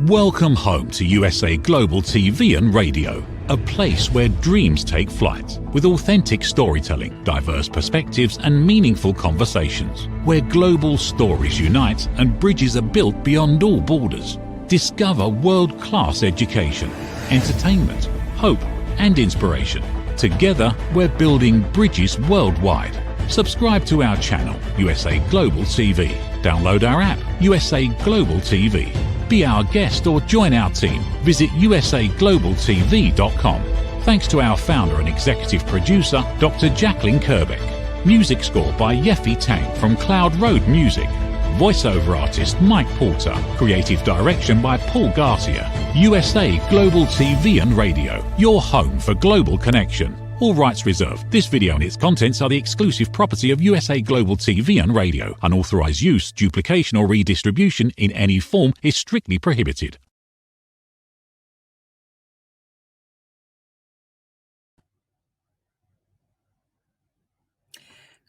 Welcome home to USA Global TV and Radio, a place where dreams take flight, with authentic storytelling, diverse perspectives and meaningful conversations, where global stories unite and bridges are built beyond all borders. Discover world-class education, entertainment, hope and inspiration. Together, we're building bridges worldwide. Subscribe to our channel, USA Global TV. Download our app, USA Global TV. Be our guest or join our team. Visit usaglobaltv.com. Thanks to our founder and executive producer, Dr. Jacqueline Kerbeck. Music score by Yeffy Tang from Cloud Road Music. Voiceover artist Mike Porter. Creative direction by Paul Garcia. USA Global TV and Radio, your home for global connection. All rights reserved. This video and its contents are the exclusive property of USA Global TV and Radio. Unauthorized use, duplication or redistribution in any form is strictly prohibited.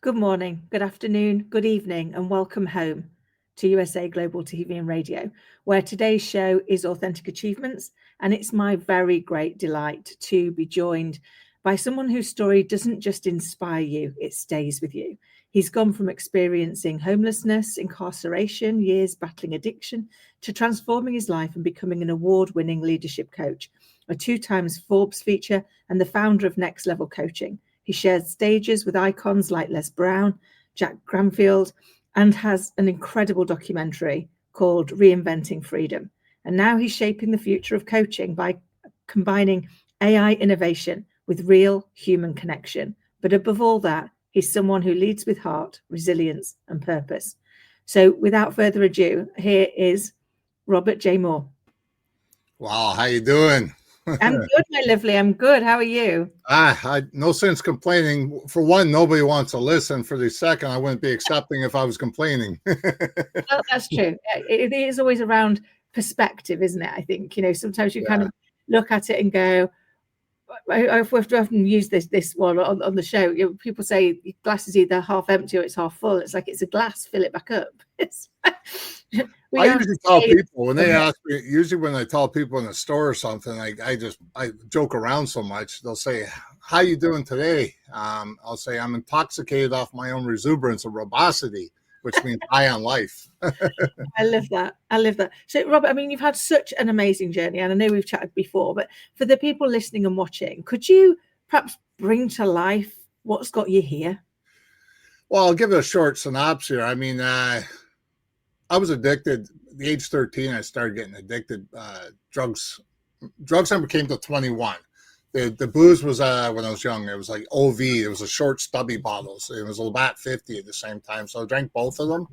Good morning, good afternoon, good evening, and welcome home to USA Global TV and Radio, where today's show is Authentic Achievements, and it's my very great delight to be joined by someone whose story doesn't just inspire you, it stays with you. He's gone from experiencing homelessness, incarceration, years battling addiction, to transforming his life and becoming an award-winning leadership coach, a 2x Forbes feature, and the founder of Next Level Coaching. He shared stages with icons like Les Brown, Jack Granfield, and has an incredible documentary called Reinventing Freedom. And now he's shaping the future of coaching by combining AI innovation with real human connection. But above all that, he's someone who leads with heart, resilience, and purpose. So without further ado, here is Robert J. Moore. Wow, how you doing? I'm good, my lovely. I'm good. How are you? No sense complaining. For one, nobody wants to listen. For the second, I wouldn't be accepting if I was complaining. Well, that's true. It is always around perspective, isn't it? I think, sometimes you kind of look at it and go, I've often used this one on the show. People say glass is either half empty or it's half full. It's like it's a glass, fill it back up. I usually tell people when they ask me, usually when I tell people in the store or something, I joke around so much. They'll say, "How you doing today?" I'll say, "I'm intoxicated off my own exuberance and robustity," which means high on life. I love that. So, Robert, I mean, you've had such an amazing journey, and I know we've chatted before, but for the people listening and watching, could you perhaps bring to life what's got you here? Well, I'll give it a short synopsis here. I mean, I was addicted. At the age 13, I started getting addicted. Drugs never came to 21. The booze was when I was young. It was like OV. It was a short, stubby bottles. It was Labatt 50 at the same time. So I drank both of them.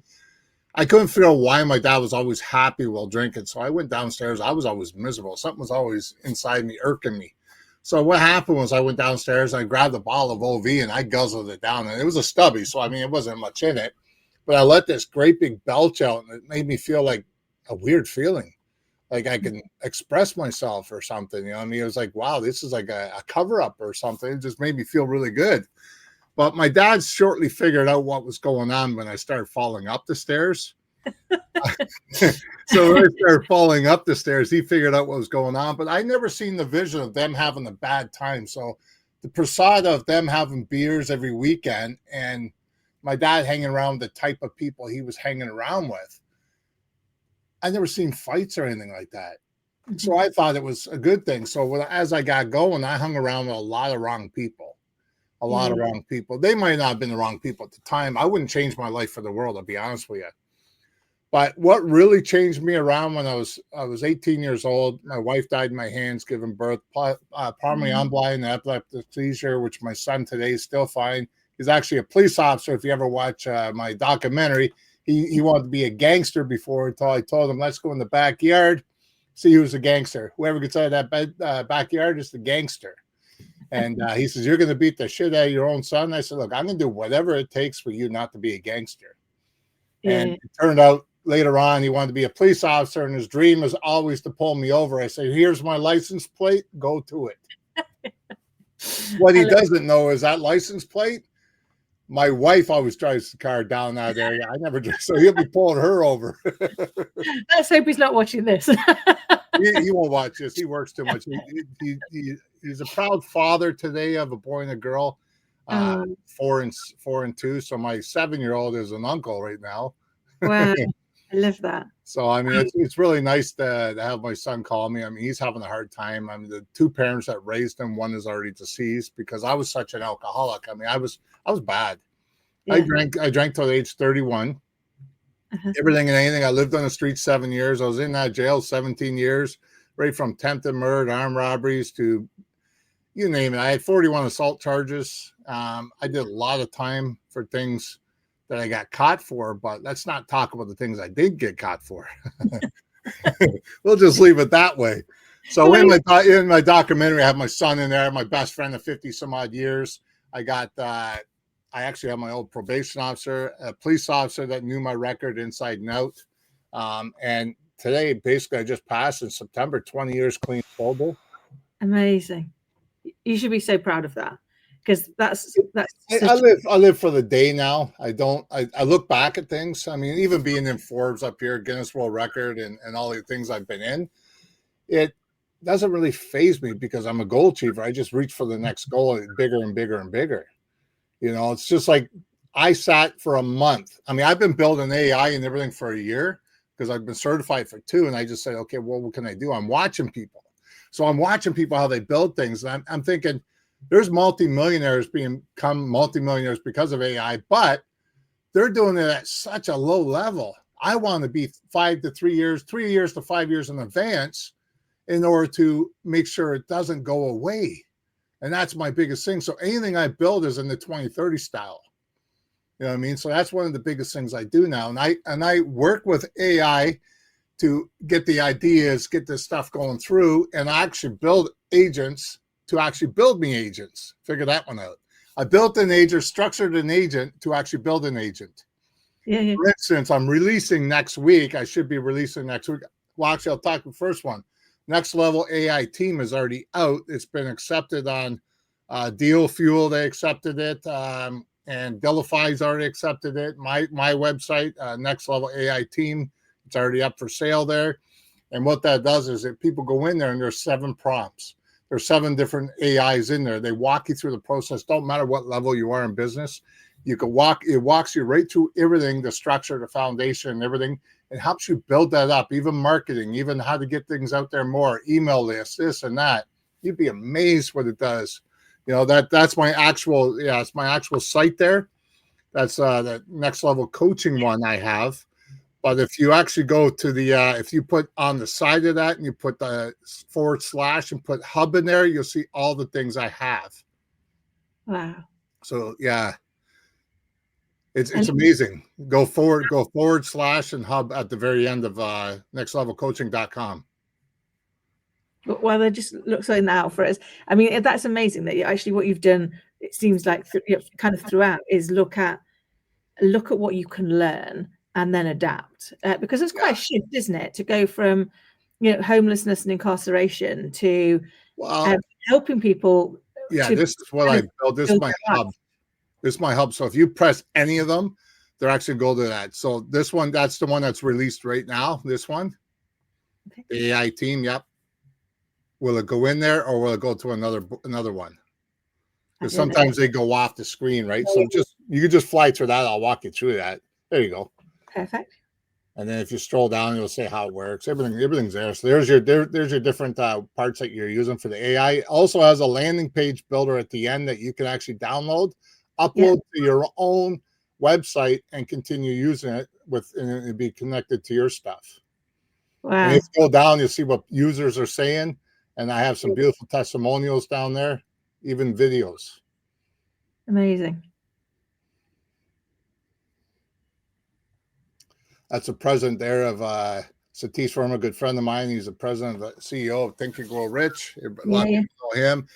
I couldn't figure out why my dad was always happy while drinking. So I went downstairs. I was always miserable. Something was always inside me, irking me. So what happened was I went downstairs and I grabbed a bottle of OV and I guzzled it down. And it was a stubby. So, I mean, it wasn't much in it. But I let this great big belch out and it made me feel like a weird feeling. Like I can express myself or something, I mean, it was like, wow, this is like a cover up or something. It just made me feel really good. But my dad shortly figured out what was going on when I started falling up the stairs. So when I started falling up the stairs, he figured out what was going on. But I never seen the vision of them having a bad time. So the persona of them having beers every weekend and my dad hanging around the type of people he was hanging around with, I never seen fights or anything like that. Mm-hmm. So I thought it was a good thing. So as I got going, I hung around with a lot of wrong people. A lot of wrong people. They might not have been the wrong people at the time. I wouldn't change my life for the world, I'll be honest with you. But what really changed me around when I was 18 years old, my wife died in my hands giving birth, primary unblind epileptic seizure, which my son today is still fine. He's actually a police officer. If you ever watch my documentary, he wanted to be a gangster before until I told him, let's go in the backyard, see who's a gangster. Whoever gets out of that backyard is the gangster. And he says, you're going to beat the shit out of your own son? I said, look, I'm going to do whatever it takes for you not to be a gangster. And it turned out later on, he wanted to be a police officer, and his dream was always to pull me over. I said, here's my license plate. Go to it. What he doesn't know is that license plate, my wife always drives the car down that area. I never do. So he'll be pulling her over. Let's hope he's not watching this. he won't watch this. He works too much. He's a proud father today of a boy and a girl, 4 and 2. So my 7-year-old is an uncle right now. Wow, I love that. So I mean, it's really nice to have my son call me. I mean, he's having a hard time. I mean, the 2 parents that raised him, one is already deceased because I was such an alcoholic. I mean, I was bad. Yeah. I drank till age 31. Everything and anything. I lived on the street 7 years. I was in that jail 17 years, right from attempted murder, armed robberies to you name it. I had 41 assault charges. I did a lot of time for things that I got caught for, but let's not talk about the things I did get caught for. We'll just leave it that way. So in my documentary, I have my son in there, my best friend of 50 some odd years. I actually have my old probation officer, a police officer that knew my record inside and out. And today, basically, I just passed in September, 20 years clean sober. Amazing. You should be so proud of that because that's. I live for the day now. I look back at things. I mean, even being in Forbes up here, Guinness World Record, and all the things I've been in, it doesn't really faze me because I'm a goal achiever. I just reach for the next goal, bigger and bigger and bigger. You know, it's just like I sat for a month. I mean, I've been building AI and everything for a year because I've been certified for 2. And I just said, okay, well, what can I do? I'm watching people. So I'm watching people, how they build things. And I'm thinking there's multimillionaires become multimillionaires because of AI, but they're doing it at such a low level. I want to be 3 years to 5 years in advance in order to make sure it doesn't go away. And that's my biggest thing. So anything I build is in the 2030 style. You know what I mean? So that's one of the biggest things I do now. And I work with AI to get the ideas, get this stuff going through, and I actually build agents to actually build me agents. Figure that one out. I built an agent, structured an agent to actually build an agent. Yeah. For instance, I'm releasing next week. I should be releasing next week. Well, actually, I'll talk the first one. Next Level AI Team is already out. It's been accepted on Deal Fuel. They accepted it. And Delify's already accepted it. My website, Next Level AI Team, it's already up for sale there. And what that does is that people go in there and there's 7 prompts. There's 7 different AIs in there. They walk you through the process. Don't matter what level you are in business. It walks you right through everything, the structure, the foundation, and everything. It helps you build that up, even marketing, even how to get things out there more, email lists, this and that. You'd be amazed what it does. You know, that's my actual, it's my actual site there. That's the Next Level Coaching one I have. But if you actually go to the, if you put on the side of that and you put the / and put hub in there, you'll see all the things I have. Wow. So, yeah. It's amazing. Go / and hub at the very end of nextlevelcoaching.com. Well, they just look something out for us. I mean, that's amazing that actually what you've done, it seems like kind of throughout, is look at what you can learn and then adapt. Because it's quite a shift, isn't it? To go from, homelessness and incarceration to helping people. Yeah, this is what I built. This is my hub. This is my hub. So if you press any of them, they're actually go to that. So this one, that's the one that's released right now. This one, okay. The AI team. Yep. Will it go in there or will it go to another one? Because sometimes they go off the screen, right? So you can just fly through that. I'll walk you through that. There you go. Perfect. And then if you scroll down, it'll say how it works. Everything's there. So there's your different parts that you're using for the AI. It also has a landing page builder at the end that you can actually download, upload to your own website, and continue using it and it'll be connected to your stuff. Wow. And if you go down, you'll see what users are saying. And I have some beautiful testimonials down there, even videos. Amazing. That's the president there of Satish Verma, a good friend of mine. He's the president of the CEO of Think and Grow Rich. A lot of people know him.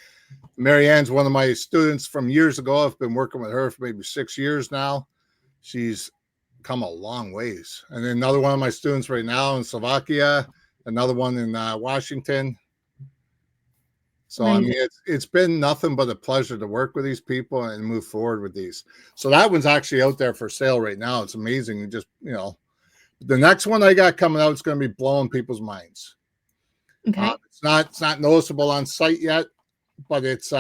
Marianne's one of my students from years ago. I've been working with her for maybe 6 years now. She's come a long ways. And then another one of my students right now in Slovakia, another one in Washington. So, I mean, it's been nothing but a pleasure to work with these people and move forward with these. So that one's actually out there for sale right now. It's amazing. The next one I got coming out is going to be blowing people's minds. Okay. It's not noticeable on site yet, but it's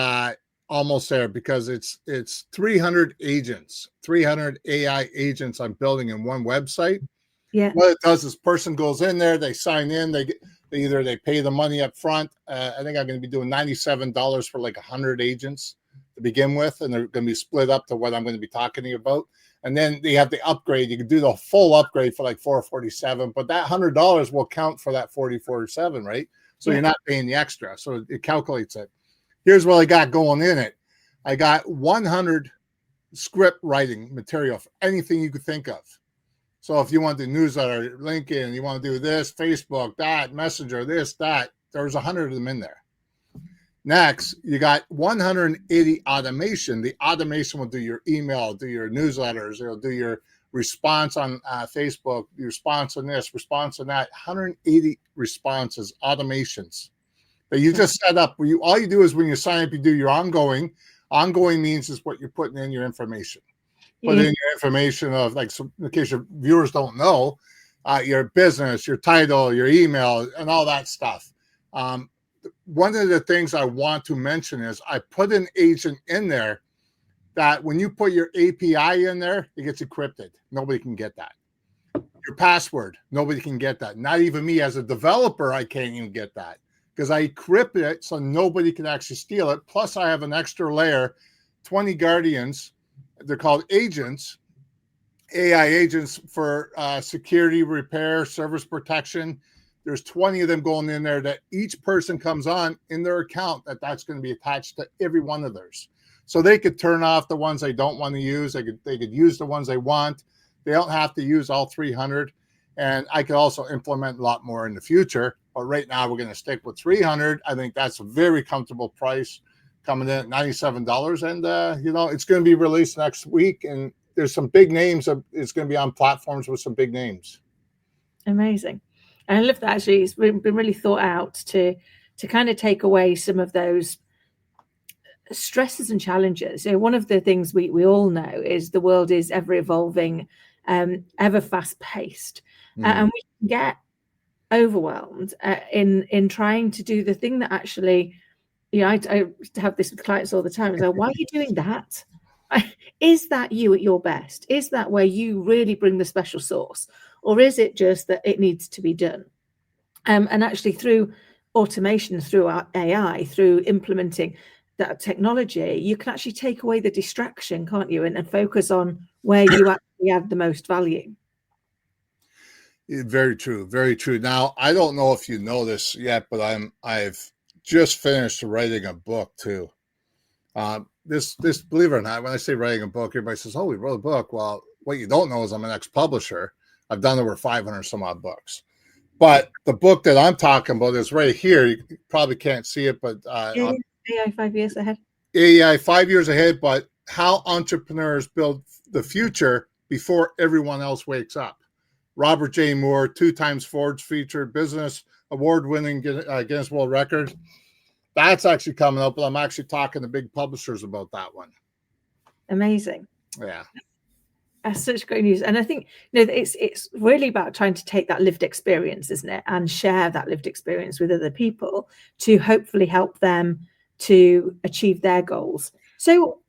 almost there because it's 300 agents, 300 AI agents I'm building in one website. Yeah. What it does is person goes in there, they sign in, they pay the money up front. I think I'm going to be doing $97 for like 100 agents to begin with, and they're going to be split up to what I'm going to be talking to you about. And then they have the upgrade. You can do the full upgrade for like $447, but that $100 will count for that $447, right? So you're not paying the extra. So it calculates it. Here's what I got going in it. I got 100 script writing material for anything you could think of. So if you want the newsletter, LinkedIn, you want to do this, Facebook, that, Messenger, this, that, there's 100 of them in there. Next, you got 180 automation. The automation will do your email, do your newsletters, it'll do your response on Facebook, your response on this, response on that. 180 responses, automations that you just set up. All you do is when you sign up, you do your ongoing. Ongoing means is what you're putting in your information. Put in your information of, like, so in case your viewers don't know, your business, your title, your email, and all that stuff. One of the things I want to mention is I put an agent in there that when you put your API in there, it gets encrypted. Nobody can get that. Your password, nobody can get that. Not even me as a developer, I can't even get that because I encrypt it so nobody can actually steal it. Plus, I have an extra layer, 20 guardians. They're called agents, AI agents for security, repair, service protection. There's 20 of them going in there that each person comes on in their account that's going to be attached to every one of theirs. So they could turn off the ones they don't want to use. They could use the ones they want. They don't have to use all 300. And I could also implement a lot more in the future. But right now we're going to stick with 300. I think that's a very comfortable price, coming in at $97. And, it's going to be released next week. And there's some big names. It's going to be on platforms with some big names. Amazing. And I love that. Actually, it's been really thought out to kind of take away some of those stresses and challenges. One of the things we all know is the world is ever evolving, ever fast paced, and we can get overwhelmed in trying to do the thing that actually, I have this with clients all the time. It's like, why are you doing that? Is that you at your best? Is that where you really bring the special sauce? Or is it just that it needs to be done? And actually through automation, through our AI, through implementing that technology, you can actually take away the distraction, can't you? And focus on where you actually add the most value. Very true. Very true. Now, I don't know if you know this yet, but I've just finished writing a book too. This, believe it or not, when I say writing a book, everybody says, "Oh, we wrote a book." Well, what you don't know is I'm an ex-publisher. I've done over 500 some odd books. But the book that I'm talking about is right here. You probably can't see it, but AI 5 years ahead. AI 5 years ahead, but how entrepreneurs build the future before everyone else wakes up. Robert J. Moore, 2 times Forbes featured, business award-winning Guinness World Record. That's actually coming up, but I'm actually talking to big publishers about that one. Amazing. Yeah. That's such great news. And I think it's really about trying to take that lived experience, isn't it? And share that lived experience with other people to hopefully help them to achieve their goals. So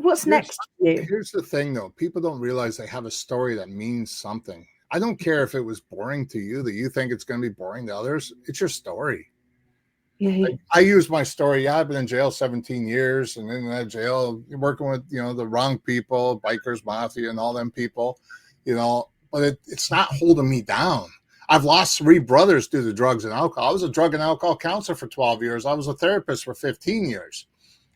what's next for you? Here's the thing, though. People don't realize they have a story that means something. I don't care if it was boring to you, that you think it's going to be boring to others. It's your story. Yeah. I use my story. Yeah, I've been in jail 17 years and in that jail working with, the wrong people, bikers, mafia, and all them people, but it's not holding me down. I've lost 3 brothers due to drugs and alcohol. I was a drug and alcohol counselor for 12 years. I was a therapist for 15 years.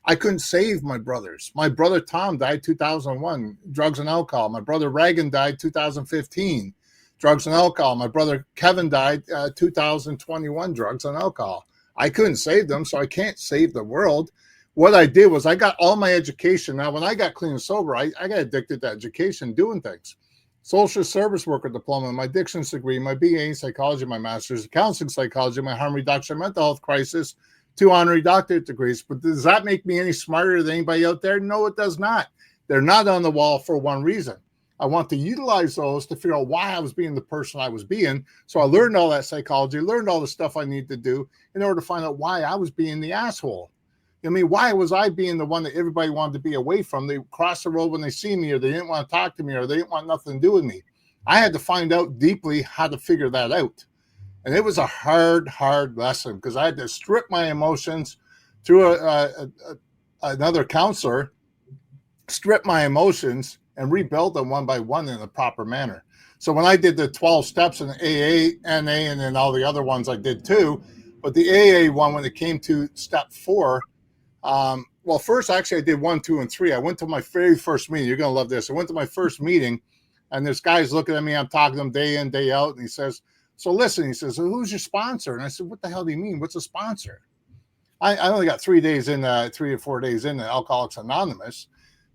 I couldn't save my brothers. My brother Tom died 2001, drugs and alcohol. My brother Reagan died 2015, drugs and alcohol. My brother Kevin died 2021, drugs and alcohol. I couldn't save them, so I can't save the world. What I did was I got all my education. Now, when I got clean and sober, I got addicted to education, doing things. Social service worker diploma, my addictions degree, my BA in psychology, my master's in counseling psychology, my harm reduction, mental health crisis, 2 honorary doctorate degrees. But does that make me any smarter than anybody out there? No, it does not. They're not on the wall for one reason. I want to utilize those to figure out why I was being the person I was being. So I learned all that psychology, learned all the stuff I need to do in order to find out why I was being the asshole. I mean, why was I being the one that everybody wanted to be away from? They cross the road when they see me, or they didn't want to talk to me, or they didn't want nothing to do with me. I had to find out deeply how to figure that out. And it was a hard lesson because I had to strip my emotions through another counselor, strip my emotions and rebuild them one by one in a proper manner. So when I did the 12 steps in AA, NA, and then all the other ones I did too, but the AA one, when it came to step 4, well, first, actually, I did 1, 2, and 3. I went to my very first meeting. You're going to love this. I went to my first meeting, and this guy's looking at me. I'm talking to him day in, day out, and he says, so listen, he says, who's your sponsor? And I said, what the hell do you mean? What's a sponsor? I only got 3 or 4 days in Alcoholics Anonymous.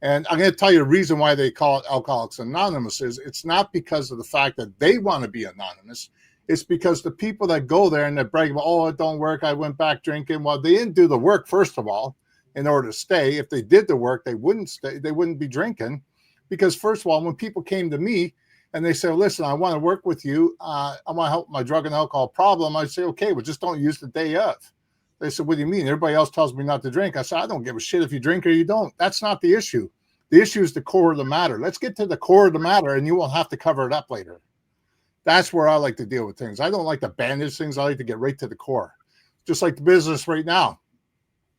And I'm going to tell you the reason why they call it Alcoholics Anonymous is it's not because of the fact that they want to be anonymous. It's because the people that go there and they brag about, oh, it don't work, I went back drinking. Well, they didn't do the work, first of all, in order to stay. If they did the work, they wouldn't stay. They wouldn't be drinking. Because first of all, when people came to me and they said, listen, I want to work with you. I want to help my drug and alcohol problem. I'd say, okay, well, just don't use the day of. They said, what do you mean? Everybody else tells me not to drink. I said, I don't give a shit if you drink or you don't. That's not the issue. The issue is the core of the matter. Let's get to the core of the matter and you won't have to cover it up later. That's where I like to deal with things. I don't like to bandage things. I like to get right to the core. Just like the business right now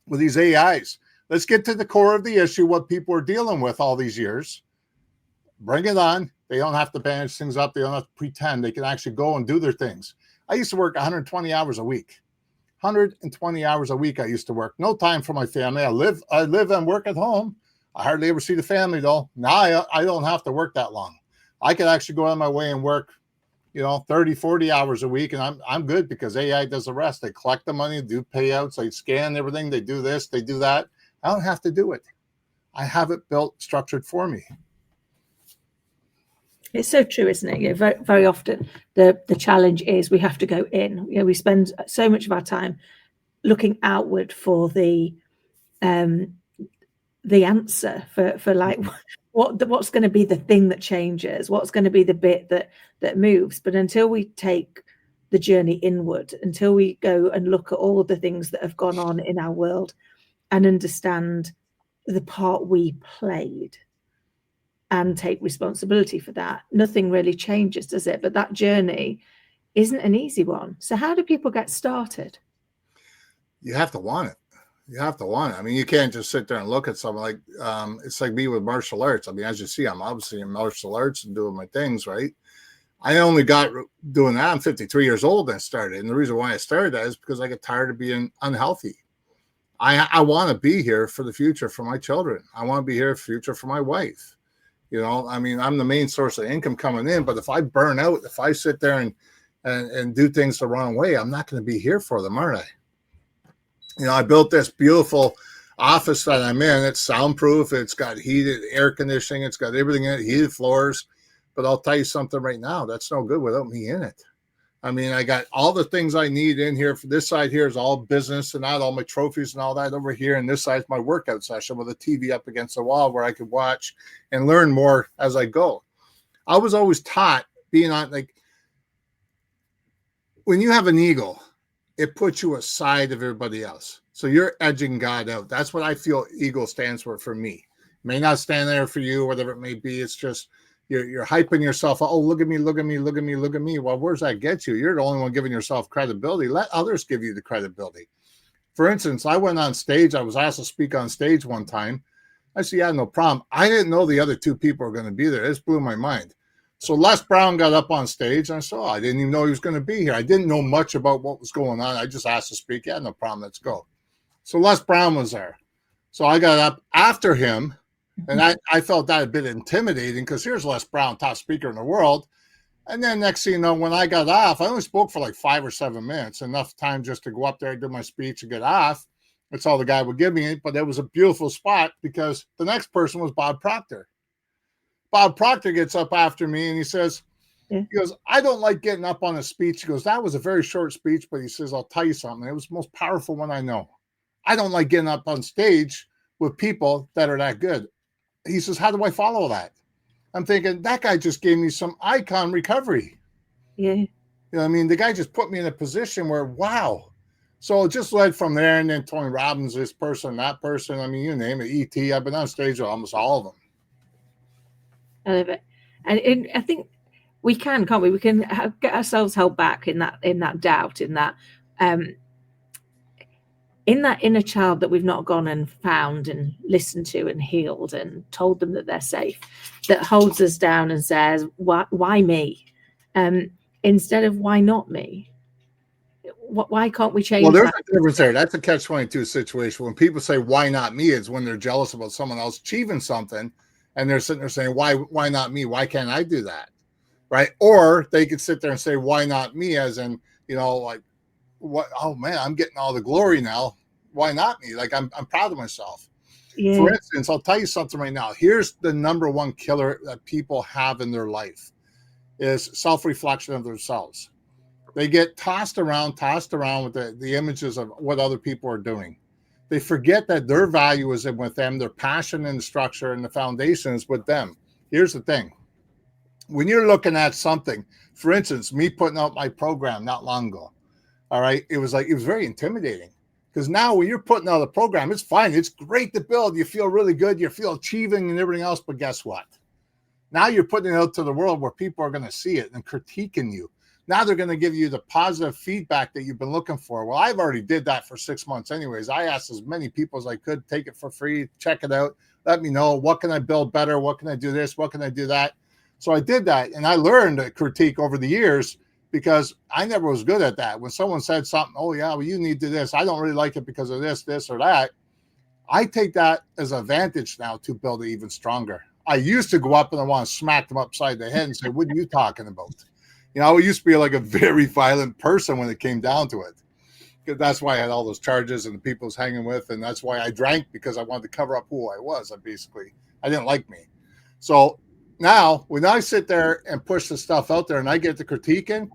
with these AIs. Let's get to the core of the issue, what people are dealing with all these years. Bring it on. They don't have to bandage things up. They don't have to pretend. They can actually go and do their things. I used to work 120 hours a week. 120 hours a week I used to work. No time for my family. I live and work at home. I hardly ever see the family, though. Now I don't have to work that long. I could actually go out of my way and work 30, 40 hours a week, and I'm good because AI does the rest. They collect the money, do payouts, they scan everything, they do this, they do that. I don't have to do it. I have it built, structured for me. It's so true, isn't it? Very, very often the challenge is we have to go in. We spend so much of our time looking outward for the answer for like what's going to be the thing that changes, what's going to be the bit that moves. But until we take the journey inward, until we go and look at all the things that have gone on in our world and understand the part we played and take responsibility for that, nothing really changes, does it? But that journey isn't an easy one. So how do people get started? You have to want it. You have to want it. I mean, you can't just sit there and look at something like, it's like me with martial arts. I mean, as you see, I'm obviously in martial arts and doing my things, right? I only got doing that. I'm 53 years old and I started. And the reason why I started that is because I get tired of being unhealthy. I want to be here for the future for my children. I want to be here for the future for my wife. I mean, I'm the main source of income coming in, but if I burn out, if I sit there and do things the wrong way, I'm not going to be here for them, aren't I? I built this beautiful office that I'm in. It's soundproof. It's got heated air conditioning. It's got everything in it, heated floors. But I'll tell you something right now, that's no good without me in it. I mean, I got all the things I need in here. For this side here is all business and all my trophies and all that over here. And this side is my workout session with a TV up against the wall where I could watch and learn more as I go. I was always taught being on, like, when you have an ego, it puts you aside of everybody else. So you're edging God out. That's what I feel ego stands for me. It may not stand there for you, whatever it may be. It's just you're hyping yourself up. Oh, look at me, look at me, look at me, look at me. Well, where's that get you? You're the only one giving yourself credibility. Let others give you the credibility. For instance, I went on stage. I was asked to speak on stage one time. I said, yeah, no problem. I didn't know the other two people were going to be there. This blew my mind. So Les Brown got up on stage, and I said, I didn't even know he was going to be here. I didn't know much about what was going on. I just asked to speak. Yeah, no problem. Let's go. So Les Brown was there. So I got up after him, and I felt that a bit intimidating because here's Les Brown, top speaker in the world. And then next thing you know, when I got off, I only spoke for like 5 or 7 minutes, enough time just to go up there, do my speech, and get off. That's all the guy would give me. But it was a beautiful spot because the next person was Bob Proctor. Bob Proctor gets up after me and he says, he goes, I don't like getting up on a speech. He goes, that was a very short speech, but he says, I'll tell you something. It was the most powerful one I know. I don't like getting up on stage with people that are that good. He says, how do I follow that? I'm thinking that guy just gave me some icon recovery. Yeah. You know what I mean? The guy just put me in a position where, wow. So it just led from there. And then Tony Robbins, this person, that person. I mean, you name it, E.T. I've been on stage with almost all of them. I love it. And I think we can, can't we? We can get ourselves held back in that doubt, in that inner child that we've not gone and found and listened to and healed and told them that they're safe, that holds us down and says, why me? Instead of why not me? Why can't we change? Well, there's that? a difference there. That's a catch-22 situation. When people say, why not me? It's when they're jealous about someone else achieving something. And they're sitting there saying, why not me? Why can't I do that? Right. Or they could sit there and say, why not me? As in, you know, like, what? Oh man, I'm getting all the glory now. Why not me? Like, I'm proud of myself. Yeah. For instance, I'll tell you something right now. Here's the number one killer that people have in their life is self-reflection of themselves. They get tossed around with the images of what other people are doing. They forget that their value is with them, their passion and the structure and the foundation is with them. Here's the thing. When you're looking at something, for instance, me putting out my program not long ago, all right, it was very intimidating because now when you're putting out a program, it's fine. It's great to build. You feel really good. You feel achieving and everything else. But guess what? Now you're putting it out to the world where people are going to see it and critiquing you. Now they're going to give you the positive feedback that you've been looking for. Well, I've already did that for 6 months anyways. I asked as many people as I could, take it for free, check it out, let me know, what can I build better? What can I do this? What can I do that? So I did that. And I learned a critique over the years because I never was good at that. When someone said something, oh yeah, well, you need to do this. I don't really like it because of this or that. I take that as an advantage now to build it even stronger. I used to go up and I want to smack them upside the head and say, what are you talking about? You know, I used to be like a very violent person when it came down to it. Because that's why I had all those charges and the people I was hanging with. And that's why I drank, because I wanted to cover up who I was. I didn't like me. So now when I sit there and push the stuff out there and I get the critiquing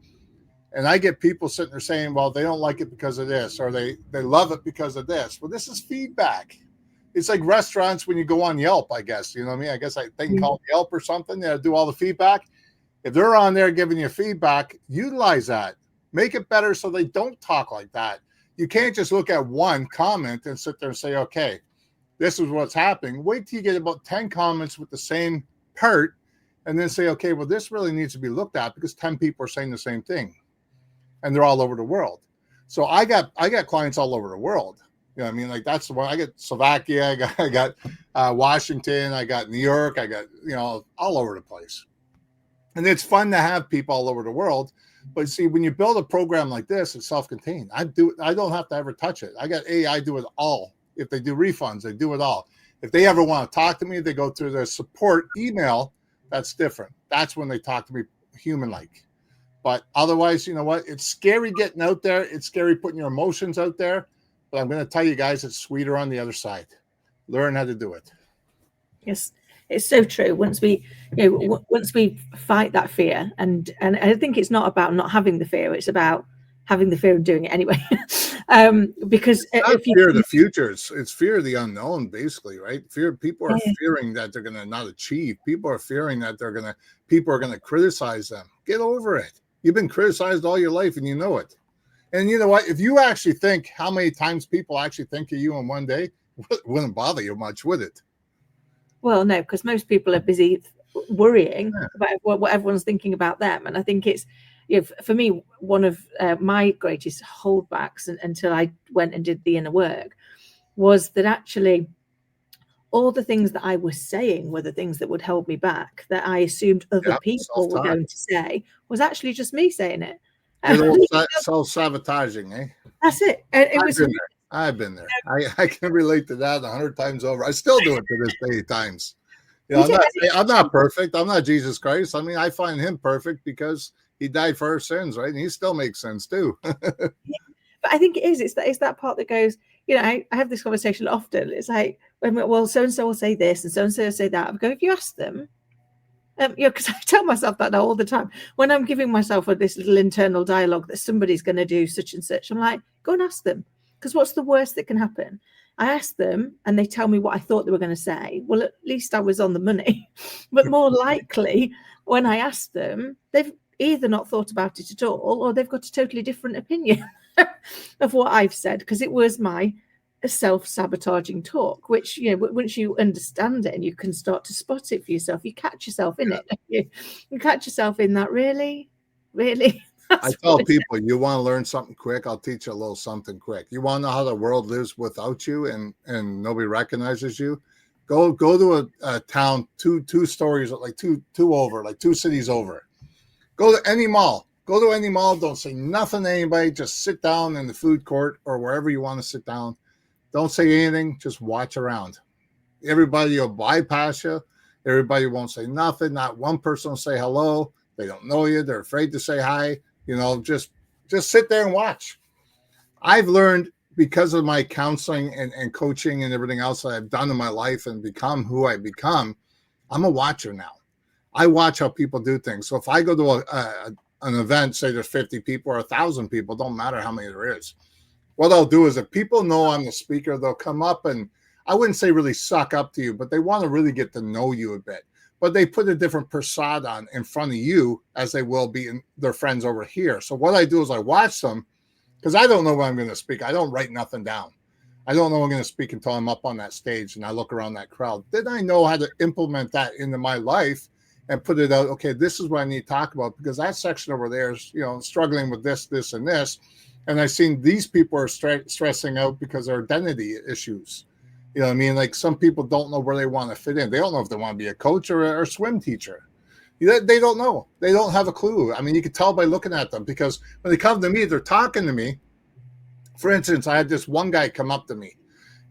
and I get people sitting there saying, well, they don't like it because of this, or they love it because of this. Well, this is feedback. It's like restaurants when you go on Yelp, I guess. You know what I mean? I guess they can call it Yelp or something. They do all the feedback. If they're on there giving you feedback, utilize that. Make it better so they don't talk like that. You can't just look at one comment and sit there and say, okay, this is what's happening. Wait till you get about 10 comments with the same part and then say, okay, well, this really needs to be looked at because 10 people are saying the same thing and they're all over the world. So I got clients all over the world. You know what I mean? Like that's the one. I got Slovakia, I got Washington, I got New York, I got, you know, all over the place. And it's fun to have people all over the world. But see, when you build a program like this, it's self-contained. I don't have to ever touch it. I got AI do it all. If they do refunds, they do it all. If they ever want to talk to me, they go through their support email. That's different. That's when they talk to me human-like. But otherwise, you know what? It's scary getting out there. It's scary putting your emotions out there. But I'm going to tell you guys, it's sweeter on the other side. Learn how to do it. Yes. It's so true. Once we fight that fear, and I think it's not about not having the fear; it's about having the fear of doing it anyway. Because it's not fear of the future, it's fear of the unknown, basically, right? People are fearing that they're going to not achieve. People are fearing that people are going to criticize them. Get over it. You've been criticized all your life, and you know it. And you know what? If you actually think how many times people actually think of you in one day, it wouldn't bother you much, would it? Well, no, because most people are busy worrying about what everyone's thinking about them. And I think it's, you know, for me, one of my greatest holdbacks until I went and did the inner work was that actually all the things that I was saying were the things that would hold me back, that I assumed other people were going to say, was actually just me saying it. Self-sabotaging, eh? That's it. I've been there. I can relate to that 100 times over. I still do it to this day at times. You know, I'm not perfect. I'm not Jesus Christ. I mean, I find him perfect because he died for our sins, right? And he still makes sense too. But I think it is. It's that part that goes, you know, I have this conversation often. It's like, well, so-and-so will say this and so-and-so will say that. I go, if you ask them, you know, because I tell myself that all the time. When I'm giving myself this little internal dialogue that somebody's going to do such and such, I'm like, go and ask them. Because what's the worst that can happen? I ask them and they tell me what I thought they were going to say. Well, at least I was on the money. But more likely, when I ask them, they've either not thought about it at all, or they've got a totally different opinion of what I've said, because it was my self-sabotaging talk, which, you know, once you understand it and you can start to spot it for yourself, you catch yourself in it. You catch yourself in that. Really. I tell people, you want to learn something quick, I'll teach you a little something quick. You want to know how the world lives without you and nobody recognizes you? Go to a town two stories, like two cities over. Go to any mall. Don't say nothing to anybody. Just sit down in the food court or wherever you want to sit down. Don't say anything. Just watch around. Everybody will bypass you. Everybody won't say nothing. Not one person will say hello. They don't know you. They're afraid to say hi. You know, just sit there and watch. I've learned, because of my counseling and coaching and everything else that I've done in my life and become who I become, I'm a watcher now. I watch how people do things. So if I go to an event, say there's 50 people or 1,000 people, don't matter how many there is. What I'll do is, if people know I'm the speaker, they'll come up and, I wouldn't say really suck up to you, but they want to really get to know you a bit. But they put a different persona on in front of you as they will be in their friends over here. So what I do is I watch them, because I don't know when I'm going to speak. I don't write nothing down. I don't know I'm going to speak until I'm up on that stage and I look around that crowd. Then I know how to implement that into my life and put it out. Okay, this is what I need to talk about, because that section over there is, you know, struggling with this, and this. And I've seen these people are stressing out because of their identity issues. You know what I mean? Like, some people don't know where they want to fit in. They don't know if they want to be a coach or a swim teacher. They don't know. They don't have a clue. I mean, you can tell by looking at them, because when they come to me, they're talking to me. For instance, I had this one guy come up to me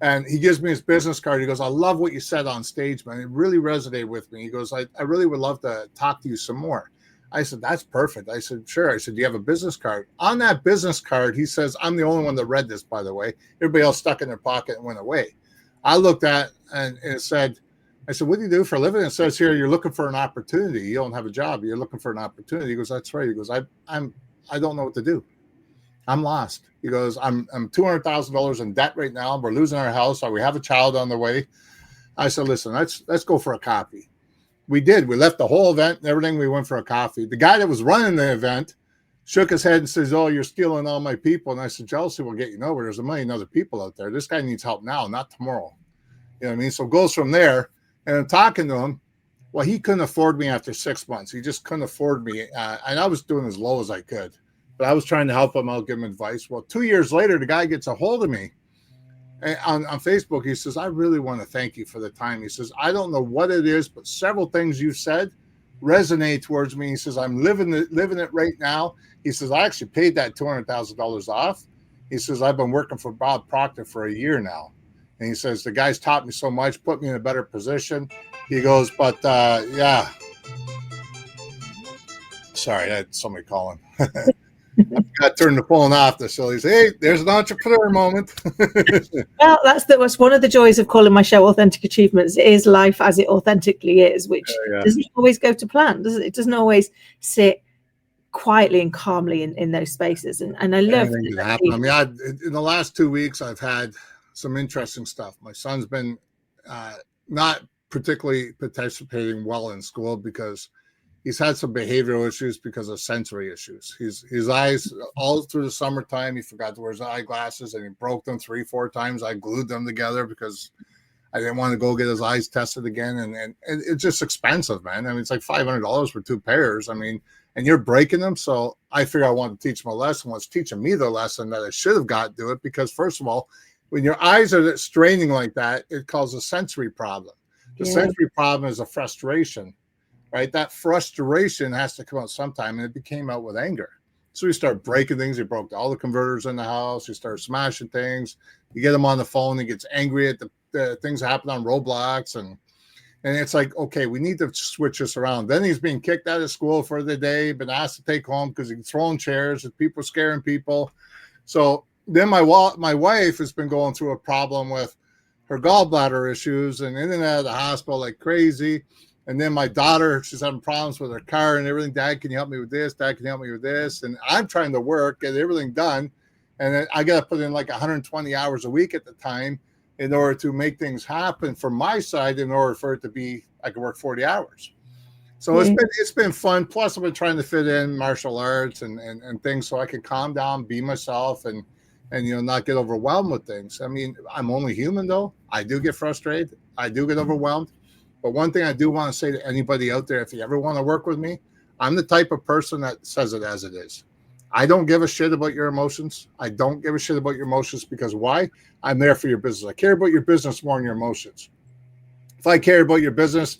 and he gives me his business card. He goes, I love what you said on stage, man. It really resonated with me. He goes, I really would love to talk to you some more. I said, that's perfect. I said, sure. I said, do you have a business card? On that business card, he says, I'm the only one that read this, by the way. Everybody else stuck in their pocket and went away. I looked at and it said, I said, what do you do for a living? It says here, you're looking for an opportunity. You don't have a job. You're looking for an opportunity. He goes, that's right. He goes, I don't know what to do. I'm lost. He goes, I'm $200,000 in debt right now. We're losing our house. We have a child on the way. I said, listen, let's go for a coffee. We did. We left the whole event and everything. We went for a coffee. The guy that was running the event shook his head and says, oh, you're stealing all my people. And I said, jealousy will get you nowhere. There's a million other people out there. This guy needs help now, not tomorrow. You know what I mean? So it goes from there. And I'm talking to him. Well, he couldn't afford me after 6 months. He just couldn't afford me. And I was doing as low as I could. But I was trying to help him out, give him advice. Well, 2 years later, the guy gets a hold of me. And on Facebook, he says, I really want to thank you for the time. He says, I don't know what it is, but several things you said resonate towards me. He says, I'm living it right now. He says, I actually paid that $200,000 off. He says, I've been working for Bob Proctor for a year now. And he says, the guy's taught me so much, put me in a better position. He goes, but yeah. Sorry, I had somebody calling. I got to turn the phone off. So he said, hey, there's an entrepreneur moment. Well, that's one of the joys of calling my show Authentic Achievements. It is life as it authentically is, which doesn't always go to plan, does it? It doesn't always sit quietly and calmly in those spaces. And I love that. I mean, in the last 2 weeks, I've had some interesting stuff. My son's been not particularly participating well in school because he's had some behavioral issues because of sensory issues. His eyes, all through the summertime, he forgot to wear his eyeglasses and he broke them 3-4 times. I glued them together because I didn't want to go get his eyes tested again. And it's just expensive, man. I mean, it's like $500 for 2 pairs. I mean, and you're breaking them. So I figured I wanted to teach him a lesson. Well, it's teaching me the lesson that I should have got to do it, because first of all, when your eyes are straining like that, it causes a sensory problem. The sensory problem is a frustration, right? That frustration has to come out sometime, and it came out with anger. So he started breaking things. He broke all the converters in the house. He started smashing things. You get him on the phone, he gets angry at the things that happen on Roblox, and it's like, okay, we need to switch this around. Then he's being kicked out of school for the day, been asked to take home because he's throwing chairs and people scaring people. So then my wife has been going through a problem with her gallbladder issues and in and out of the hospital like crazy. And then my daughter, she's having problems with her car and everything. Dad, can you help me with this? Dad, can you help me with this? And I'm trying to work, get everything done. And then I got to put in like 120 hours a week at the time in order to make things happen from my side, in order for it to be, I can work 40 hours. So it's been fun. Plus, I've been trying to fit in martial arts and things so I can calm down, be myself, and not get overwhelmed with things. I mean, I'm only human, though. I do get frustrated. I do get overwhelmed. But one thing I do want to say to anybody out there, if you ever want to work with me, I'm the type of person that says it as it is. I don't give a shit about your emotions. I don't give a shit about your emotions because why? I'm there for your business. I care about your business more than your emotions. If I care about your business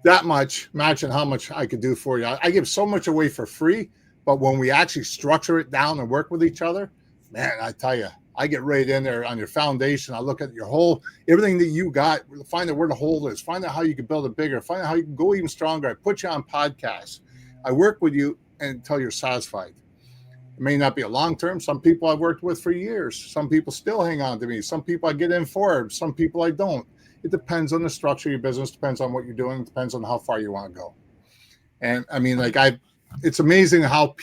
that much, imagine how much I could do for you. I give so much away for free, but when we actually structure it down and work with each other, man, I tell you, I get right in there on your foundation. I look at your whole, everything that you got, find out where the hole is, find out how you can build it bigger, find out how you can go even stronger. I put you on podcasts. I work with you until you're satisfied. It may not be a long term. Some people I've worked with for years. Some people still hang on to me. Some people I get in for. Some people I don't. It depends on the structure of your business, depends on what you're doing, depends on how far you want to go. And I mean, it's amazing how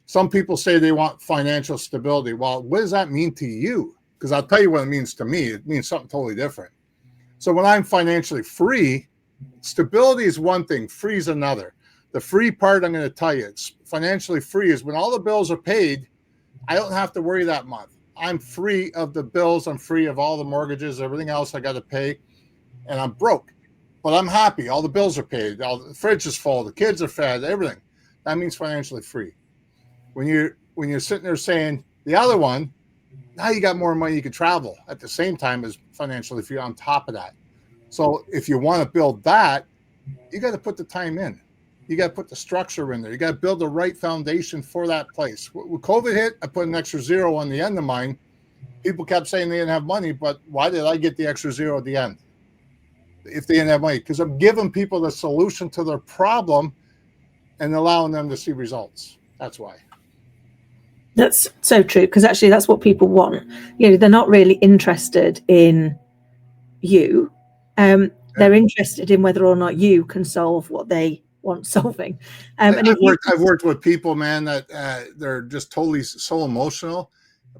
some people say they want financial stability. Well, what does that mean to you? Because I'll tell you what it means to me. It means something totally different. So when I'm financially free, stability is one thing, free is another. The free part, I'm going to tell you, it's financially free is when all the bills are paid, I don't have to worry that month. I'm free of the bills. I'm free of all the mortgages, everything else I got to pay, and I'm broke. But I'm happy. All the bills are paid. All the fridge is full. The kids are fed. Everything. That means financially free. When you're sitting there saying the other one, now you got more money, you can travel at the same time as financially free on top of that. So if you want to build that, you got to put the time in. You got to put the structure in there. You got to build the right foundation for that place. When COVID hit, I put an extra zero on the end of mine. People kept saying they didn't have money, but why did I get the extra zero at the end if they didn't have money? Because I'm giving people the solution to their problem and allowing them to see results. That's why. That's so true, because actually that's what people want. They're not really interested in you. They're interested in whether or not you can solve what they want solving. I've worked with people, man, that they're just totally so emotional.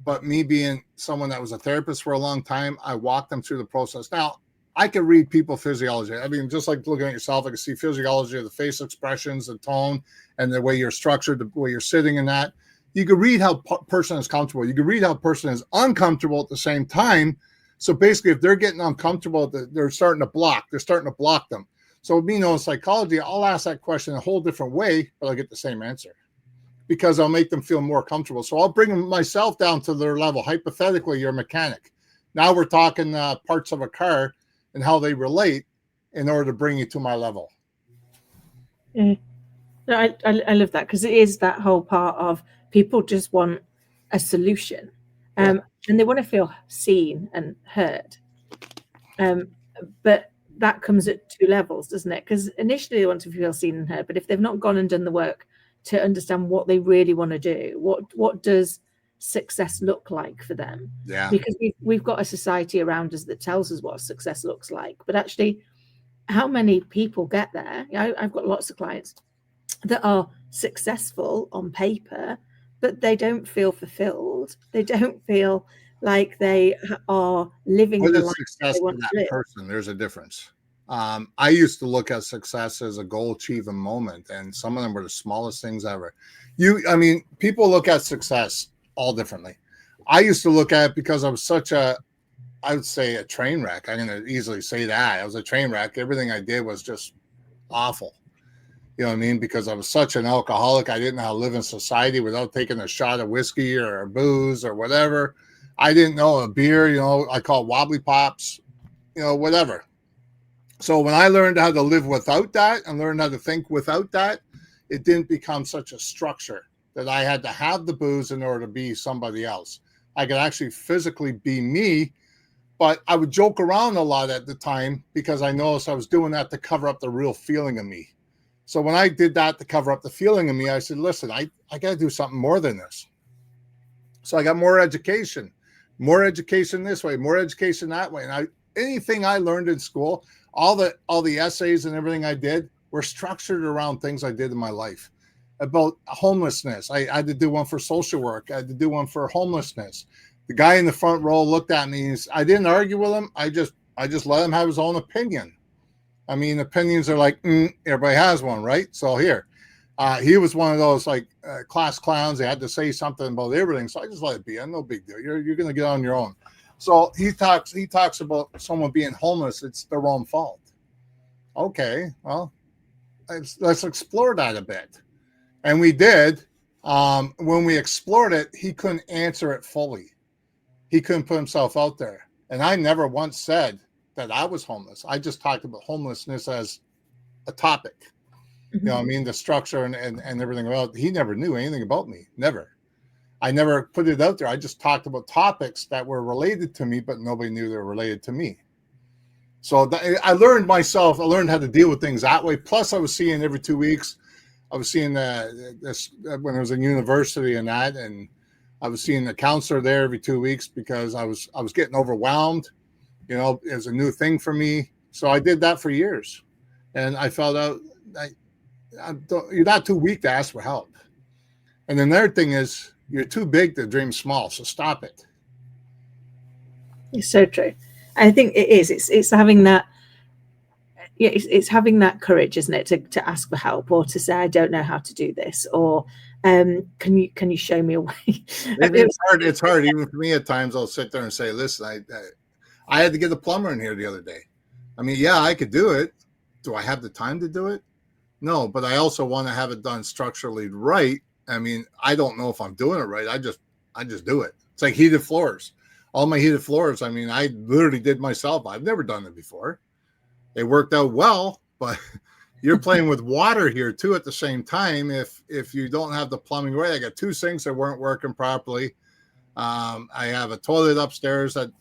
But me being someone that was a therapist for a long time, I walked them through the process. Now, I can read people physiology. I mean, just like looking at yourself, I can see physiology of the face expressions, the tone, and the way you're structured, the way you're sitting and that. You can read how person is comfortable. You can read how person is uncomfortable at the same time. So basically, if they're getting uncomfortable, they're starting to block. They're starting to block them. So me knowing psychology, I'll ask that question a whole different way, but I'll get the same answer because I'll make them feel more comfortable. So I'll bring myself down to their level. Hypothetically, you're a mechanic. Now we're talking parts of a car and how they relate in order to bring you to my level. Yeah. I love that, because it is that whole part of people just want a solution, and they want to feel seen and heard. But that comes at two levels, doesn't it? Because initially they want to feel seen and heard, but if they've not gone and done the work to understand what they really want to do, what does success look like for them? Yeah. Because we've got a society around us that tells us what success looks like, but actually, how many people get there? I've got lots of clients that are successful on paper, but they don't feel fulfilled. They don't feel like they are living what the is life success they for want to that live. person? There's a difference. I used to look at success as a goal achieving moment, and some of them were the smallest things ever. People look at success all differently. I used to look at it because I was such I would say a train wreck. I'm going to easily say that. I was a train wreck. Everything I did was just awful. You know what I mean? Because I was such an alcoholic. I didn't know how to live in society without taking a shot of whiskey or booze or whatever. I didn't know a beer, I call it wobbly pops, whatever. So when I learned how to live without that and learned how to think without that, it didn't become such a structure that I had to have the booze in order to be somebody else. I could actually physically be me, but I would joke around a lot at the time because I noticed I was doing that to cover up the real feeling of me. So when I did that to cover up the feeling of me, I said, listen, I got to do something more than this. So I got more education this way, more education that way. And anything I learned in school, all the essays and everything I did were structured around things I did in my life. About homelessness, I had to do one for social work. I had to do one for homelessness. The guy in the front row looked at me. I didn't argue with him. I just let him have his own opinion. I mean, opinions are like, everybody has one, right? So here, he was one of those like class clowns. They had to say something about everything. So I just let it be. No big deal. You're going to get on your own. So he talks about someone being homeless. It's their own fault. Okay, well, let's explore that a bit. And we did. When we explored it, he couldn't answer it fully. He couldn't put himself out there. And I never once said that I was homeless. I just talked about homelessness as a topic. You know what I mean? The structure and everything about it. He never knew anything about me. Never. I never put it out there. I just talked about topics that were related to me, but nobody knew they were related to me. So I learned how to deal with things that way. Plus, I was seeing every 2 weeks. I was seeing this when I was in university and that, and I was seeing the counselor there every 2 weeks because I was getting overwhelmed. You know, it was a new thing for me. So I did that for years. And I found out you're not too weak to ask for help. And then the other thing is you're too big to dream small. So stop it. It's so true. I think it is. It's having that. Yeah, it's having that courage, isn't it, to ask for help or to say, I don't know how to do this, or can you show me a way? It's hard. Even for me at times, I'll sit there and say, listen, I had to get a plumber in here the other day. I mean, yeah, I could do it. Do I have the time to do it? No, but I also want to have it done structurally right. I mean, I don't know if I'm doing it right. I just do it. It's like heated floors. All my heated floors, I mean, I literally did myself. I've never done it before. It worked out well, but you're playing with water here too at the same time. If you don't have the plumbing right, I got 2 sinks that weren't working properly. I have a toilet upstairs that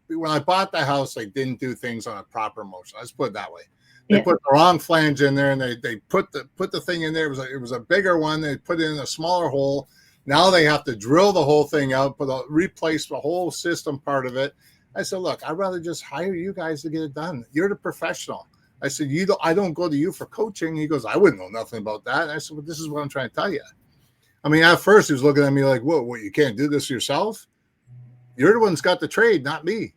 when I bought the house, they didn't do things on a proper motion. Let's put it that way. They put the wrong flange in there, and they put the thing in there. It was a bigger one. They put it in a smaller hole. Now they have to drill the whole thing out, replace the whole system part of it. I said, look, I'd rather just hire you guys to get it done. You're the professional. I said, I don't go to you for coaching. He goes, I wouldn't know nothing about that. And I said, well, this is what I'm trying to tell you. I mean, at first he was looking at me like, whoa, you can't do this yourself? You're the one that's got the trade, not me.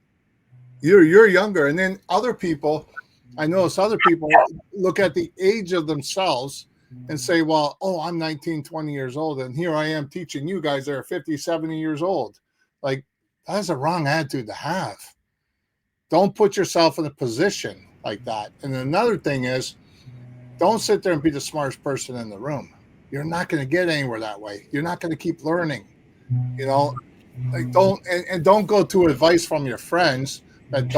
You're younger. And then other people, I notice other people look at the age of themselves and say, well, I'm 19, 20 years old. And here I am teaching you guys that are 50, 70 years old. Like, that's a wrong attitude to have. Don't put yourself in a position like that. And another thing is, don't sit there and be the smartest person in the room. You're not going to get anywhere that way. You're not going to keep learning. You know, like don't go to advice from your friends that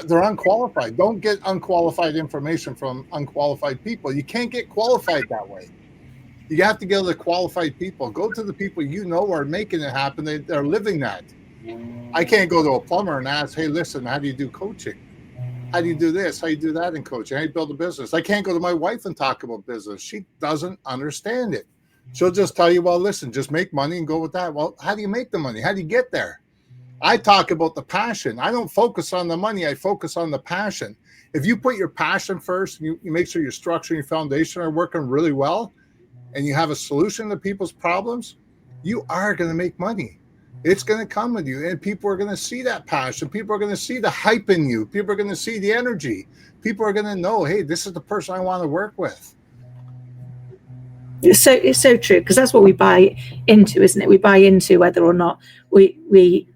they're unqualified. Don't get unqualified information from unqualified people. You can't get qualified that way. You have to get to the qualified people. Go to the people you know are making it happen. They're living that. I can't go to a plumber and ask, hey, listen, how do you do coaching? How do you do this? How do you do that in coaching? How do you build a business? I can't go to my wife and talk about business. She doesn't understand it. She'll just tell you, well, listen, just make money and go with that. Well, how do you make the money? How do you get there? I talk about the passion. I don't focus on the money. I focus on the passion. If you put your passion first, you make sure your structure and your foundation are working really well, and you have a solution to people's problems, you are going to make money. It's going to come with you, and people are going to see that passion. People are going to see the hype in you. People are going to see the energy. People are going to know, hey, this is the person I want to work with. It's so true, because that's what we buy into, isn't it? We buy into whether or not we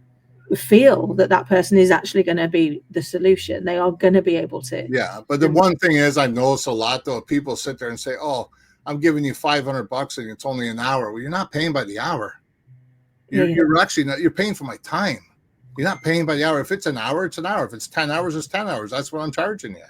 feel that person is actually going to be the solution. They are going to be able to. Yeah, but the one thing is, I've noticed a lot though, people sit there and say, "Oh, I'm giving you $500 and it's only an hour." Well, you're not paying by the hour. You're actually not. You're paying for my time. You're not paying by the hour. If it's an hour, it's an hour. If it's 10 hours, it's 10 hours. That's what I'm charging you.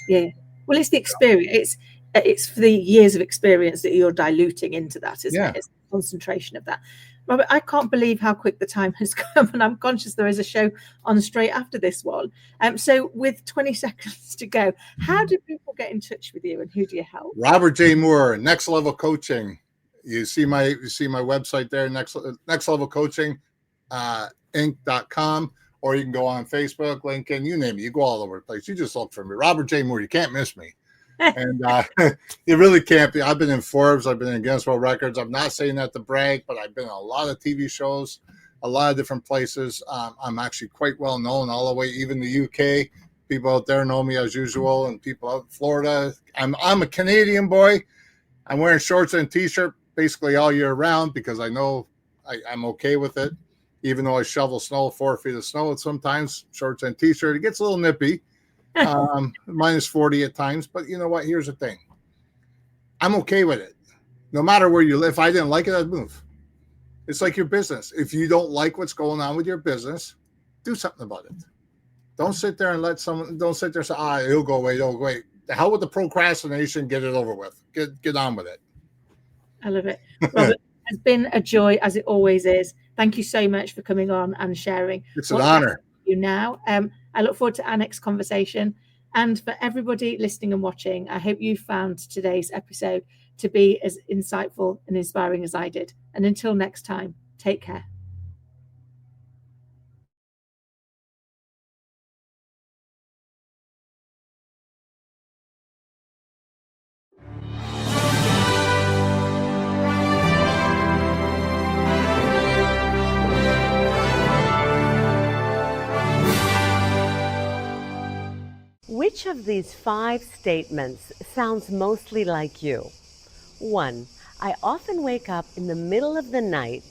Yeah. Well, it's the experience. It's for the years of experience that you're diluting into that, isn't it? It's the concentration of that. Robert, I can't believe how quick the time has come, and I'm conscious there is a show on straight after this one. So with 20 seconds to go, how do people get in touch with you, and who do you help? Robert J. Moore, Next Level Coaching. You see my website there, Next Level Coaching, Inc.com, or you can go on Facebook, LinkedIn, you name it. You go all over the place. You just look for me, Robert J. Moore. You can't miss me. And you really can't be. I've been in Forbes. I've been in Guinness World Records. I'm not saying that to brag, but I've been on a lot of TV shows, a lot of different places. I'm actually quite well known all the way, even the UK. People out there know me as usual, and people out in Florida. I'm a Canadian boy. I'm wearing shorts and t-shirt basically all year round because I know I'm okay with it. Even though I shovel snow, 4 feet of snow, sometimes shorts and t-shirt, it gets a little nippy. Minus 40 at times. But you know what? Here's the thing. I'm okay with it. No matter where you live. If I didn't like it, I'd move. It's like your business. If you don't like what's going on with your business, do something about it. Don't sit there and don't sit there and say, it'll go away, it'll go away. The hell with the procrastination, get it over with. Get on with it. I love it. Robert, it has been a joy, as it always is. Thank you so much for coming on and sharing. It's an honor. You now. I look forward to our next conversation. And for everybody listening and watching, I hope you found today's episode to be as insightful and inspiring as I did. And until next time, take care. Which of these 5 statements sounds mostly like you? 1. I often wake up in the middle of the night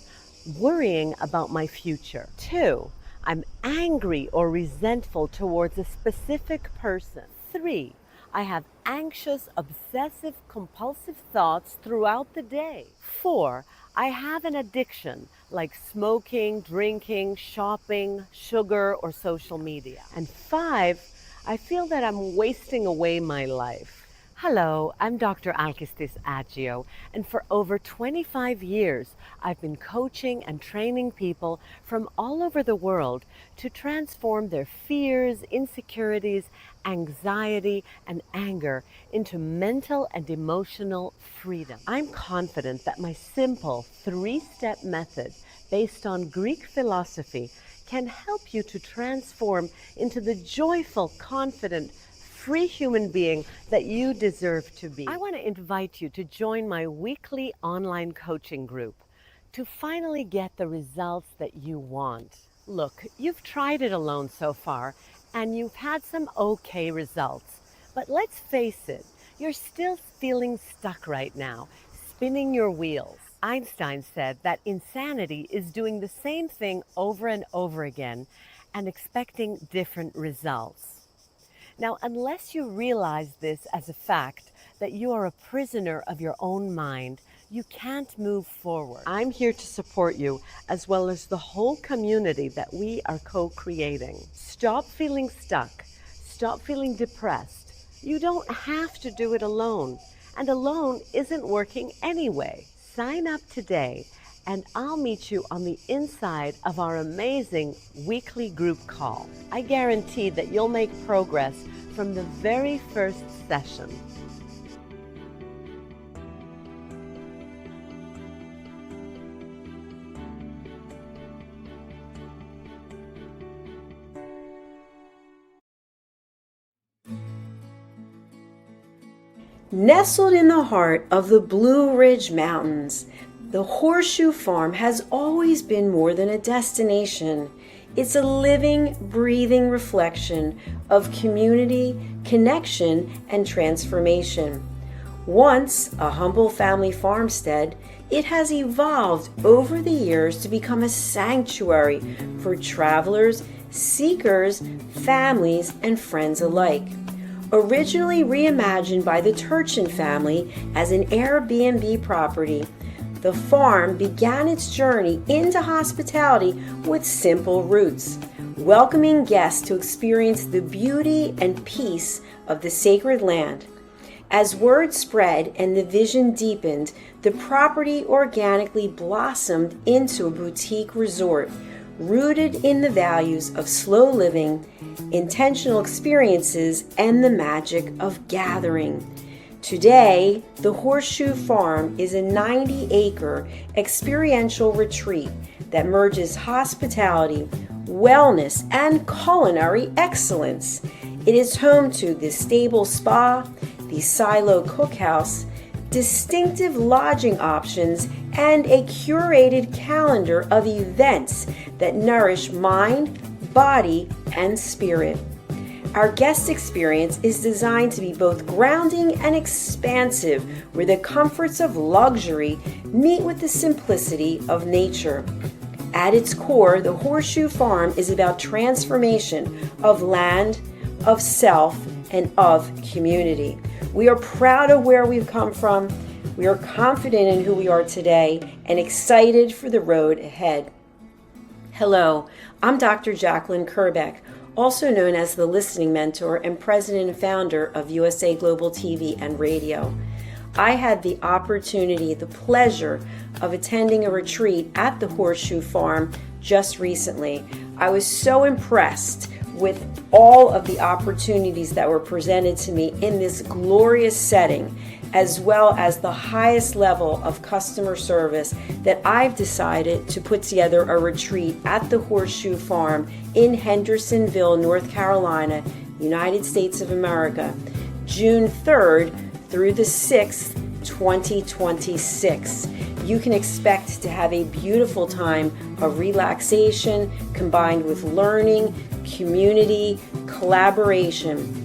worrying about my future. 2. I'm angry or resentful towards a specific person. 3. I have anxious, obsessive, compulsive thoughts throughout the day. 4. I have an addiction like smoking, drinking, shopping, sugar, or social media. And 5, I feel that I'm wasting away my life. Hello, I'm Dr. Alkistis Agio, and for over 25 years, I've been coaching and training people from all over the world to transform their fears, insecurities, anxiety, and anger into mental and emotional freedom. I'm confident that my simple 3-step method based on Greek philosophy can help you to transform into the joyful, confident, free human being that you deserve to be. I want to invite you to join my weekly online coaching group to finally get the results that you want. Look, you've tried it alone so far and you've had some okay results, but let's face it, you're still feeling stuck right now, spinning your wheels. Einstein said that insanity is doing the same thing over and over again and expecting different results. Now, unless you realize this as a fact, that you are a prisoner of your own mind, you can't move forward. I'm here to support you, as well as the whole community that we are co-creating. Stop feeling stuck. Stop feeling depressed. You don't have to do it alone, and alone isn't working anyway. Sign up today, and I'll meet you on the inside of our amazing weekly group call. I guarantee that you'll make progress from the very first session. Nestled in the heart of the Blue Ridge Mountains, the Horseshoe Farm has always been more than a destination. It's a living, breathing reflection of community, connection, and transformation. Once a humble family farmstead, it has evolved over the years to become a sanctuary for travelers, seekers, families, and friends alike. Originally reimagined by the Turchin family as an Airbnb property, the farm began its journey into hospitality with simple roots, welcoming guests to experience the beauty and peace of the sacred land. As word spread and the vision deepened, the property organically blossomed into a boutique resort, rooted in the values of slow living, intentional experiences, and the magic of gathering. Today, the Horseshoe Farm is a 90-acre experiential retreat that merges hospitality, wellness, and culinary excellence. It is home to the Stable Spa, the Silo Cookhouse, distinctive lodging options, and a curated calendar of events that nourish mind, body, and spirit. Our guest experience is designed to be both grounding and expansive, where the comforts of luxury meet with the simplicity of nature. At its core, the Horseshoe Farm is about transformation of land, of self, and of community. We are proud of where we've come from. We are confident in who we are today and excited for the road ahead. Hello, I'm Dr. Jacqueline Kerbeck, also known as the Listening Mentor and President and Founder of USA Global TV and Radio. I had the opportunity, the pleasure of attending a retreat at the Horseshoe Farm just recently. I was so impressed with all of the opportunities that were presented to me in this glorious setting, as well as the highest level of customer service, that I've decided to put together a retreat at the Horseshoe Farm in Hendersonville, North Carolina, United States of America, June 3rd through the 6th, 2026. You can expect to have a beautiful time of relaxation combined with learning, community, collaboration.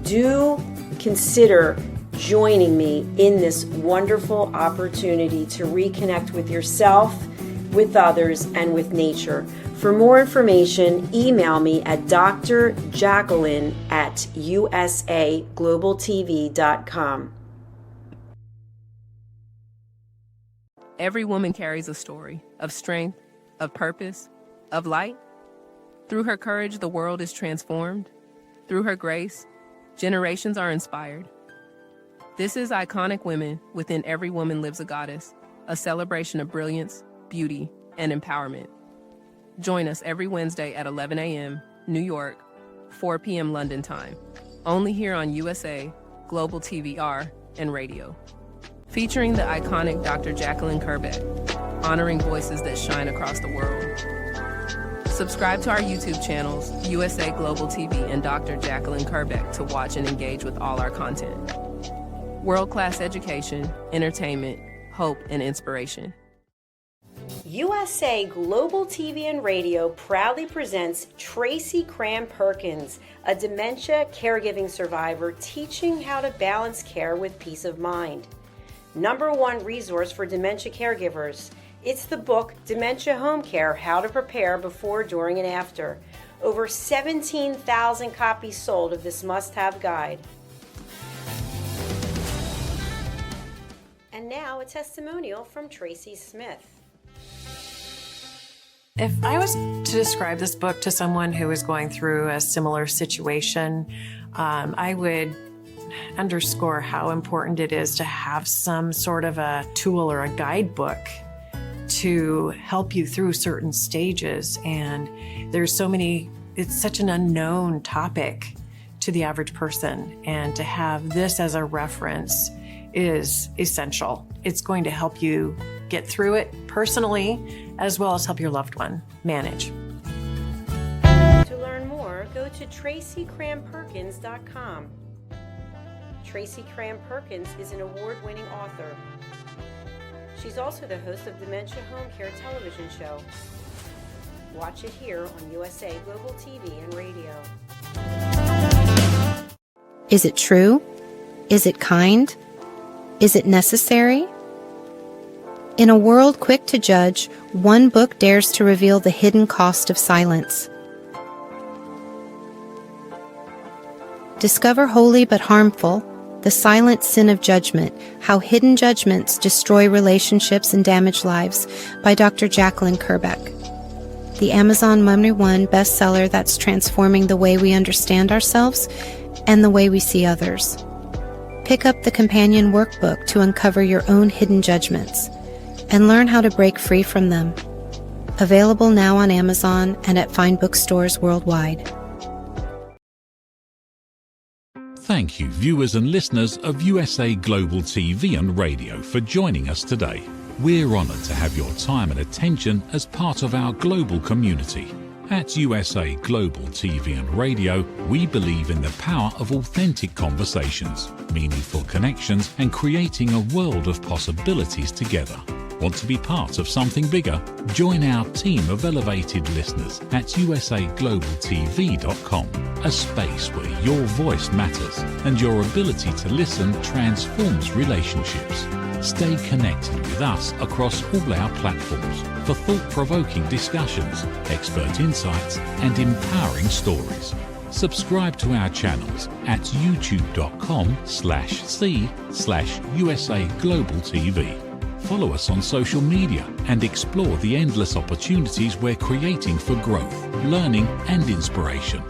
Do consider joining me in this wonderful opportunity to reconnect with yourself, with others, and with nature. For more information, email me at drjacqueline@usaglobaltv.com. Every woman carries a story of strength, of purpose, of light. Through her courage, the world is transformed. Through her grace, generations are inspired. This is Iconic Women. Within Every Woman Lives a Goddess, a celebration of brilliance, beauty, and empowerment. Join us every Wednesday at 11 a.m. New York, 4 p.m. London time, only here on USA, Global TVR, and Radio. Featuring the iconic Dr. Jacqueline Kerbeck, honoring voices that shine across the world. Subscribe to our YouTube channels, USA Global TV and Dr. Jacqueline Kerbeck, to watch and engage with all our content. World-class education, entertainment, hope, and inspiration. USA Global TV and Radio proudly presents Tracy Cram Perkins, a dementia caregiving survivor teaching how to balance care with peace of mind. #1 resource for dementia caregivers. It's the book Dementia Home Care: How to Prepare Before, During, and After. Over 17,000 copies sold of this must-have guide. And now a testimonial from Tracy Smith. If I was to describe this book to someone who is going through a similar situation, I would underscore how important it is to have some sort of a tool or a guidebook to help you through certain stages. And there's so many, it's such an unknown topic to the average person. And to have this as a reference is essential. It's going to help you get through it personally, as well as help your loved one manage. To learn more, go to TracyCramPerkins.com. Tracy Cram Perkins is an award-winning author. She's also the host of Dementia Home Care television show. Watch it here on USA Global TV and Radio. Is it true? Is it kind? Is it necessary? In a world quick to judge, one book dares to reveal the hidden cost of silence. Discover Holy but Harmful: The Silent Sin of Judgment, How Hidden Judgments Destroy Relationships and Damage Lives, by Dr. Jacqueline Kerbeck. The Amazon #1 bestseller that's transforming the way we understand ourselves and the way we see others. Pick up the companion workbook to uncover your own hidden judgments and learn how to break free from them. Available now on Amazon and at fine bookstores worldwide. Thank you, viewers and listeners of USA Global TV and Radio, for joining us today. We're honoured to have your time and attention as part of our global community. At USA Global TV and Radio, we believe in the power of authentic conversations, meaningful connections, and creating a world of possibilities together. Want to be part of something bigger? Join our team of elevated listeners at usaglobaltv.com, a space where your voice matters and your ability to listen transforms relationships. Stay connected with us across all our platforms for thought-provoking discussions, expert insights, and empowering stories. Subscribe to our channels at youtube.com/c/USA Global TV. Follow us on social media and explore the endless opportunities we're creating for growth, learning, and inspiration.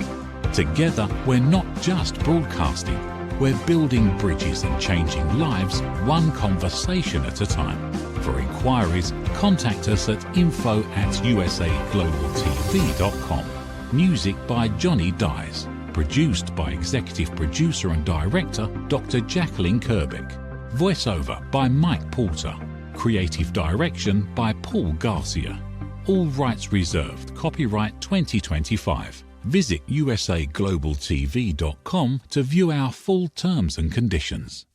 Together, we're not just broadcasting, we're building bridges and changing lives one conversation at a time. For inquiries, contact us at info@usaglobaltv.com. Music by Johnny Dies. Produced by Executive Producer and Director Dr. Jacqueline Kerbeck. Voiceover by Mike Porter. Creative Direction by Paul Garcia. All rights reserved. Copyright 2025. Visit usaglobaltv.com to view our full terms and conditions.